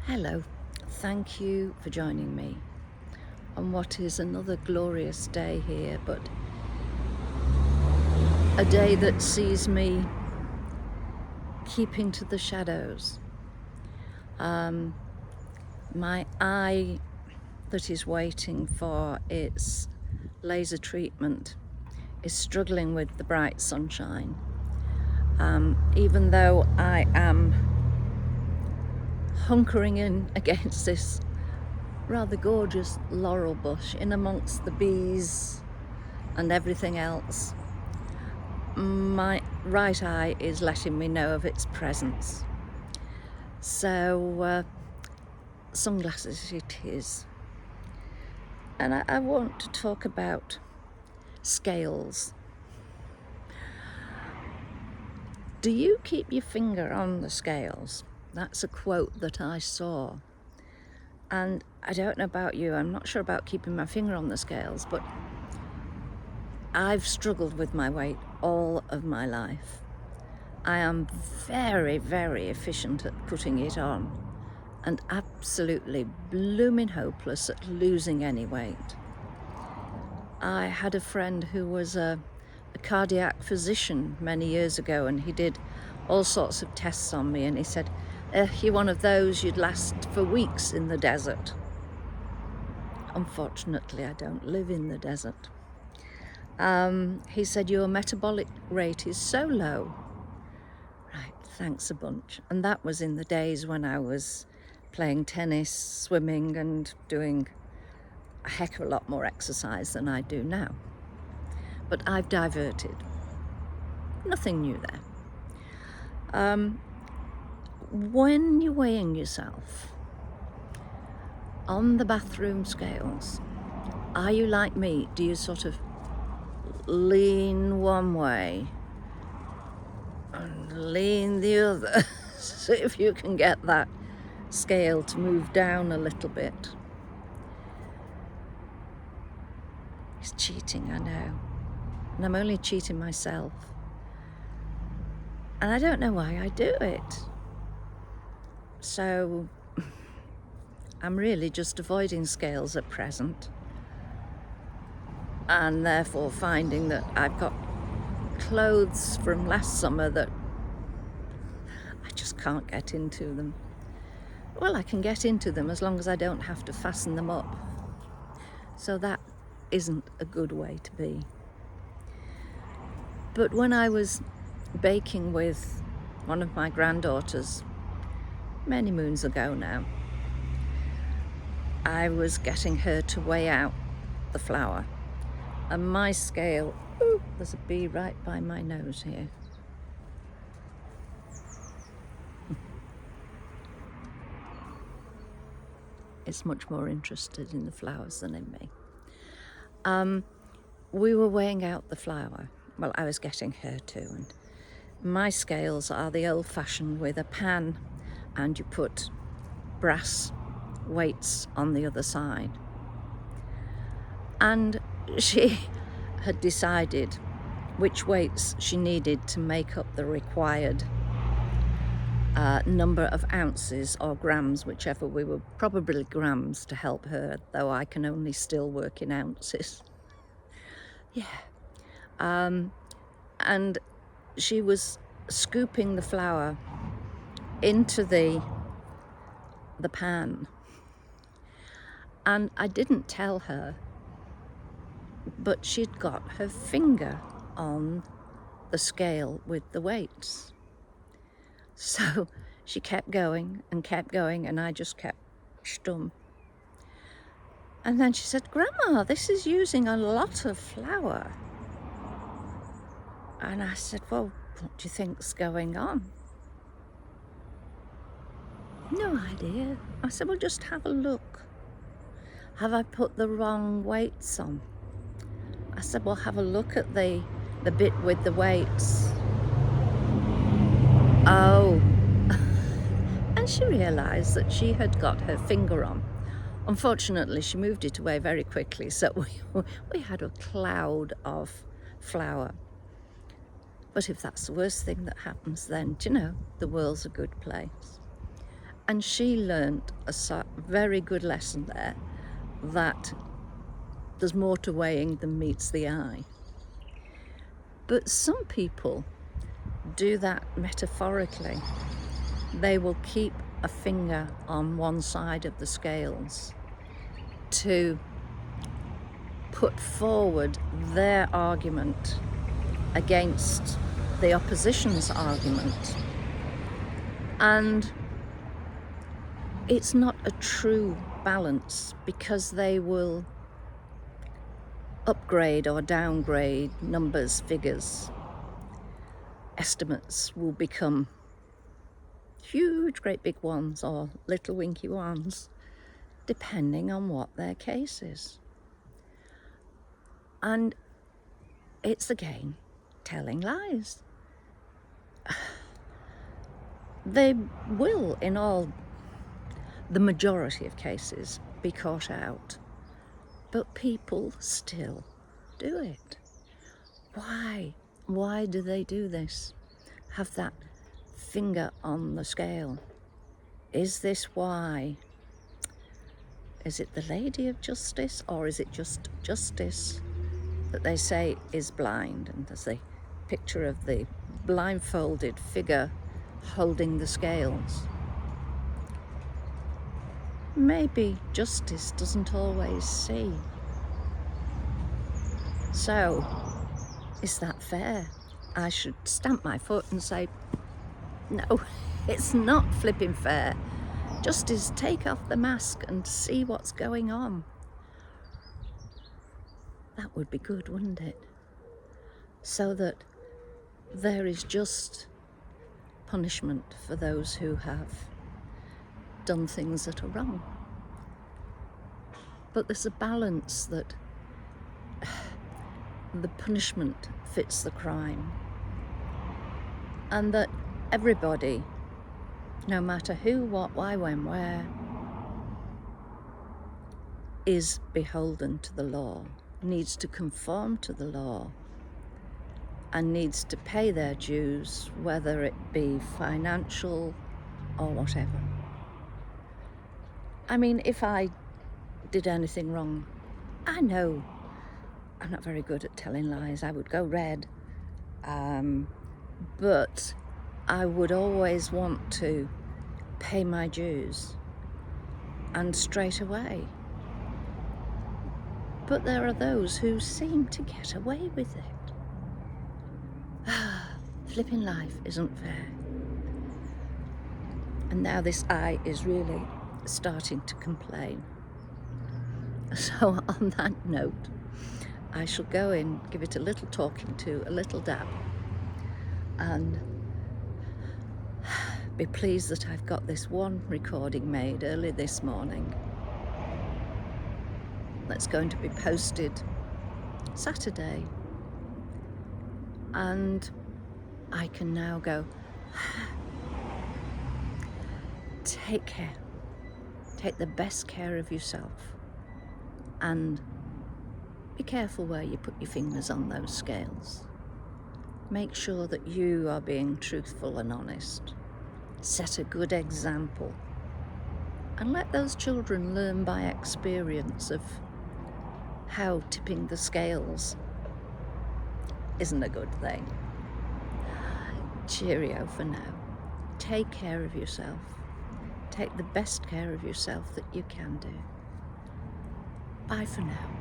Hello, thank you for joining me on what is another glorious day here, but a day that sees me keeping to the shadows. My eye that is waiting for its laser treatment is struggling with the bright sunshine. Even though I am hunkering in against this rather gorgeous laurel bush in amongst the bees and everything else, my right eye is letting me know of its presence. So sunglasses it is. And I want to talk about scales. Do you keep your finger on the scales? That's a quote that I saw. And I don't know about you, I'm not sure about keeping my finger on the scales, but I've struggled with my weight all of my life. I am very, very efficient at putting it on and absolutely blooming hopeless at losing any weight. I had a friend who was a cardiac physician many years ago, and he did all sorts of tests on me, and he said, you're one of those, you'd last for weeks in the desert. Unfortunately, I don't live in the desert. He said, your metabolic rate is so low. Right, thanks a bunch. And that was in the days when I was playing tennis, swimming, and doing a heck of a lot more exercise than I do now. But I've diverted. Nothing new there. When you're weighing yourself on the bathroom scales, are you like me? Do you sort of lean one way and lean the other? See if you can get that scale to move down a little bit. It's cheating, I know. And I'm only cheating myself. And I don't know why I do it. So I'm really just avoiding scales at present. And therefore finding that I've got clothes from last summer that I just can't get into them. Well, I can get into them as long as I don't have to fasten them up. So that isn't a good way to be. But when I was baking with one of my granddaughters many moons ago now, I was getting her to weigh out the flour, and my scale, there's a bee right by my nose here. It's much more interested in the flowers than in me. We were weighing out the flour. Well, I was getting her to, and my scales are the old-fashioned with a pan, and you put brass weights on the other side. And she had decided which weights she needed to make up the required number of ounces or grams, whichever. We were probably grams to help her, though I can only still work in ounces. Yeah. And she was scooping the flour into the pan, and I didn't tell her, but she'd got her finger on the scale with the weights. So she kept going, and I just kept stum. And then she said, Grandma, this is using a lot of flour. And I said, well, what do you think's going on? No idea. I said, well, just have a look. Have I put the wrong weights on? I said, well, have a look at the bit with the weights. Oh. And she realised that she had got her finger on. Unfortunately, she moved it away very quickly, so we had a cloud of flour. But if that's the worst thing that happens, then, you know, the world's a good place. And she learnt a very good lesson there, that there's more to weighing than meets the eye. But some people do that metaphorically. They will keep a finger on one side of the scales to put forward their argument against the opposition's argument. And it's not a true balance, because they will upgrade or downgrade numbers, figures. Estimates will become huge, great big ones, or little winky ones, depending on what their case is. And it's again telling lies. They will, in the majority of cases, be caught out, but people still do it. Why? Why do they do this? Have that finger on the scale. Is this why? Is it the Lady of Justice, or is it just justice that they say is blind? And there's the picture of the blindfolded figure holding the scales. Maybe justice doesn't always see. So, is that fair? I should stamp my foot and say, no, it's not flipping fair. Justice, take off the mask and see what's going on. That would be good, wouldn't it? So that there is just punishment for those who have done things that are wrong. But there's a balance, that the punishment fits the crime, and that everybody, no matter who, what, why, when, where, is beholden to the law, needs to conform to the law, and needs to pay their dues, whether it be financial or whatever. I mean, if I did anything wrong, I know I'm not very good at telling lies. I would go red, but I would always want to pay my dues, and straight away. But there are those who seem to get away with it. Flipping life isn't fair. And now this eye is really starting to complain. So on that note, I shall go in, give it a little talking to, a little dab, and be pleased that I've got this one recording made early this morning. That's going to be posted Saturday. And I can now go, take care. Take the best care of yourself. And be careful where you put your fingers on those scales. Make sure that you are being truthful and honest. Set a good example. And let those children learn by experience of how tipping the scales isn't a good thing. Cheerio for now. Take care of yourself. Take the best care of yourself that you can do. Bye for now.